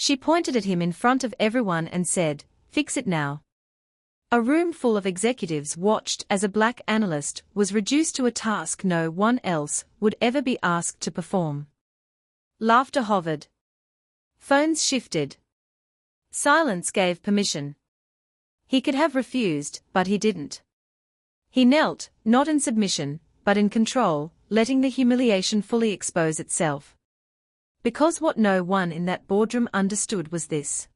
She pointed at him in front of everyone and said, "Fix it now." A room full of executives watched as a black analyst was reduced to a task no one else would ever be asked to perform. Laughter hovered. Phones shifted. Silence gave permission. He could have refused, but he didn't. He knelt, not in submission, but in control, letting the humiliation fully expose itself. Because what no one in that boardroom understood was this.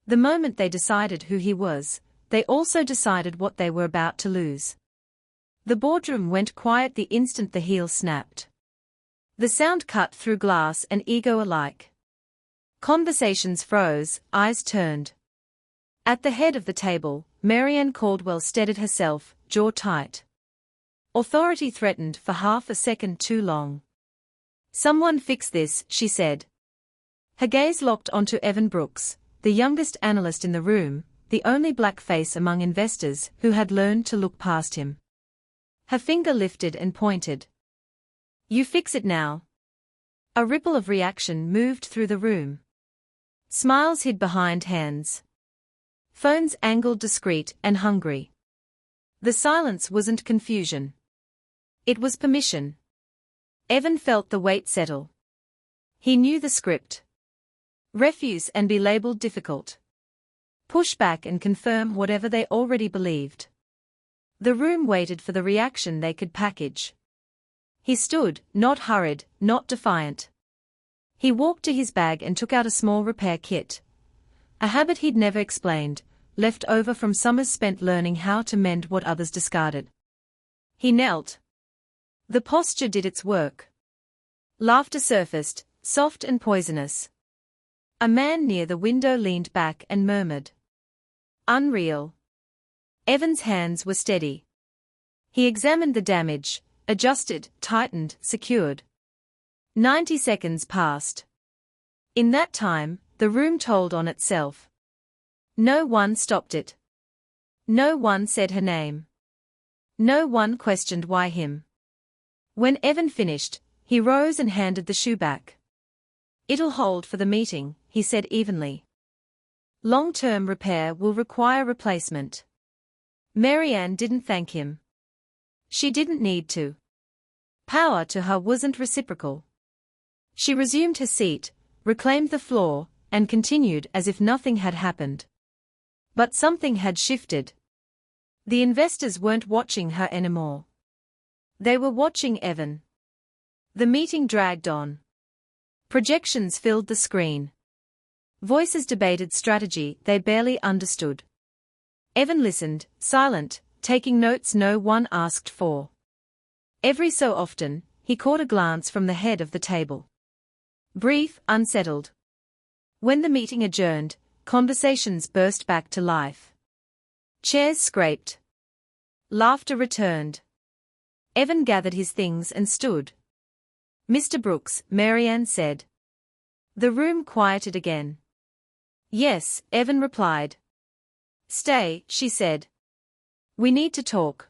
The moment they decided who he was, they also decided what they were about to lose. The boardroom went quiet the instant the heel snapped. The sound cut through glass and ego alike. Conversations froze, eyes turned. At the head of the table, Marianne Caldwell steadied herself, jaw tight. Authority threatened for half a second too long. "Someone fix this," she said. Her gaze locked onto Evan Brooks, the youngest analyst in the room, the only black face among investors who had learned to look past him. Her finger lifted and pointed. "You fix it now." A ripple of reaction moved through the room. Smiles hid behind hands. Phones angled discreet and hungry. The silence wasn't confusion. It was permission. Evan felt the weight settle. He knew the script. Refuse and be labeled difficult. Push back and confirm whatever they already believed. The room waited for the reaction they could package. He stood, not hurried, not defiant. He walked to his bag and took out a small repair kit. A habit he'd never explained, left over from summers spent learning how to mend what others discarded. He knelt. The posture did its work. Laughter surfaced, soft and poisonous. A man near the window leaned back and murmured, "Unreal." Evan's hands were steady. He examined the damage, adjusted, tightened, secured. 90 seconds passed. In that time, the room told on itself. No one stopped it. No one said her name. No one questioned why him. When Evan finished, he rose and handed the shoe back. "It'll hold for the meeting," he said evenly. "Long-term repair will require replacement." Marianne didn't thank him. She didn't need to. Power to her wasn't reciprocal. She resumed her seat, reclaimed the floor, and continued as if nothing had happened. But something had shifted. The investors weren't watching her anymore. They were watching Evan. The meeting dragged on. Projections filled the screen. Voices debated strategy they barely understood. Evan listened, silent, taking notes no one asked for. Every so often, he caught a glance from the head of the table. Brief, unsettled. When the meeting adjourned, conversations burst back to life. Chairs scraped. Laughter returned. Evan gathered his things and stood. "Mr. Brooks," Marianne said. The room quieted again. "Yes," Evan replied. "Stay," she said. "We need to talk."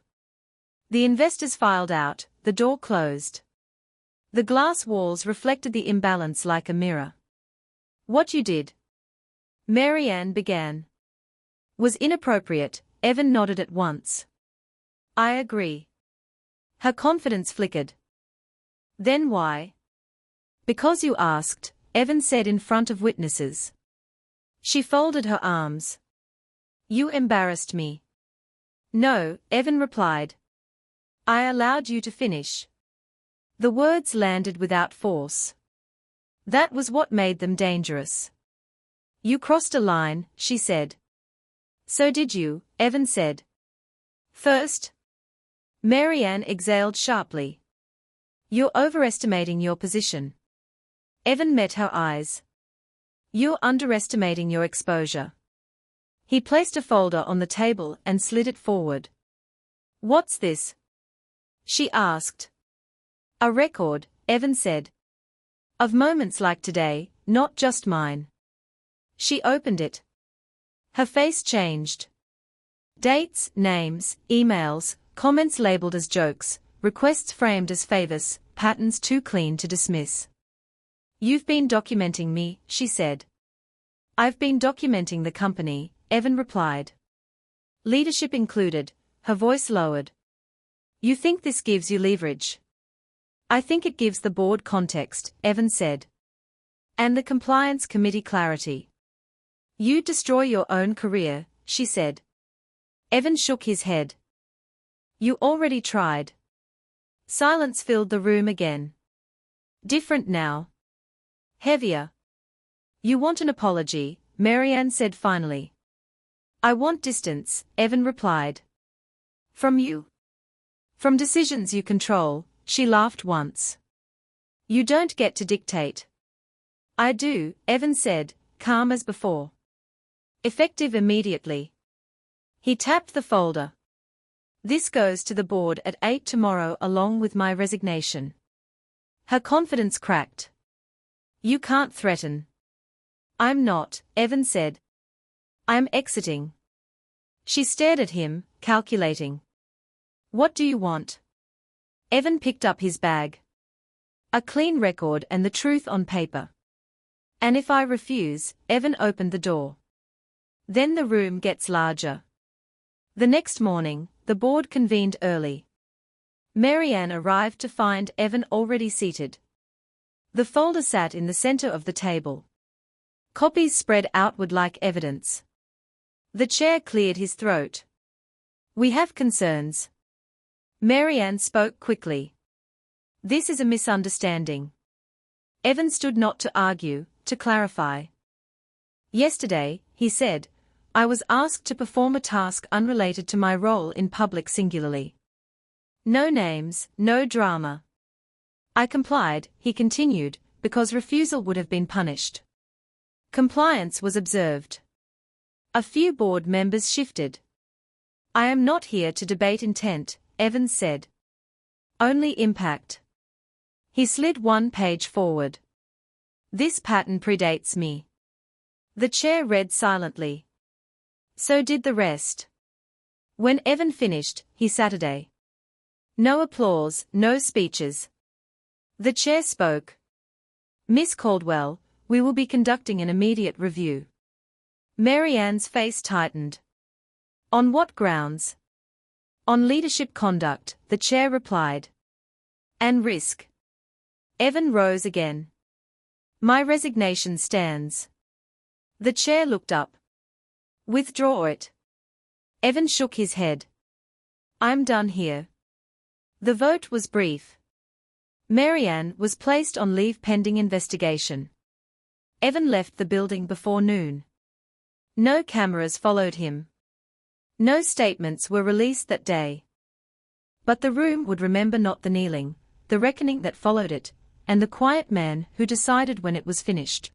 The investors filed out, the door closed. The glass walls reflected the imbalance like a mirror. "What you did," Marianne began, "was inappropriate," Evan nodded at once. "I agree." Her confidence flickered. "Then why?" "Because you asked," Evan said in front of witnesses. She folded her arms. "You embarrassed me." "No," Evan replied. "I allowed you to finish." The words landed without force. That was what made them dangerous. "You crossed a line," she said. "So did you," Evan said. "First." Marianne exhaled sharply. "You're overestimating your position." Evan met her eyes. "You're underestimating your exposure." He placed a folder on the table and slid it forward. "What's this?" she asked. "A record," Evan said. "Of moments like today, not just mine." She opened it. Her face changed. Dates, names, emails, comments labeled as jokes, requests framed as favors, patterns too clean to dismiss. "You've been documenting me," she said. I've been documenting the company, Evan replied. Leadership included, her voice lowered. You think this gives you leverage? I think it gives the board context, Evan said. And the compliance committee clarity. You destroy your own career, she said. Evan shook his head. You already tried. Silence filled the room again. Different now. Heavier. You want an apology, Marianne said finally. I want distance, Evan replied. From you? From decisions you control, she laughed once. You don't get to dictate. I do, Evan said, calm as before. Effective immediately. He tapped the folder. This goes to the board at 8 tomorrow along with my resignation. Her confidence cracked. You can't threaten. I'm not, Evan said. I'm exiting. She stared at him, calculating. What do you want? Evan picked up his bag. A clean record and the truth on paper. And if I refuse, Evan opened the door. Then the room gets larger. The next morning, the board convened early. Marianne arrived to find Evan already seated. The folder sat in the center of the table. Copies spread outward like evidence. The chair cleared his throat. We have concerns. Marianne spoke quickly. This is a misunderstanding. Evan stood not to argue, to clarify. Yesterday, he said, I was asked to perform a task unrelated to my role in public singularly. No names, no drama. I complied, he continued, because refusal would have been punished. Compliance was observed. A few board members shifted. I am not here to debate intent, Evans said. Only impact. He slid one page forward. This pattern predates me. The chair read silently. So did the rest. When Evan finished, he Saturday. No applause, no speeches. The chair spoke. Miss Caldwell, we will be conducting an immediate review. Marianne's face tightened. On what grounds? On leadership conduct, the chair replied. And risk. Evan rose again. My resignation stands. The chair looked up. Withdraw it. Evan shook his head. I'm done here. The vote was brief. Marianne was placed on leave pending investigation. Evan left the building before noon. No cameras followed him. No statements were released that day. But the room would remember not the kneeling, the reckoning that followed it, and the quiet man who decided when it was finished.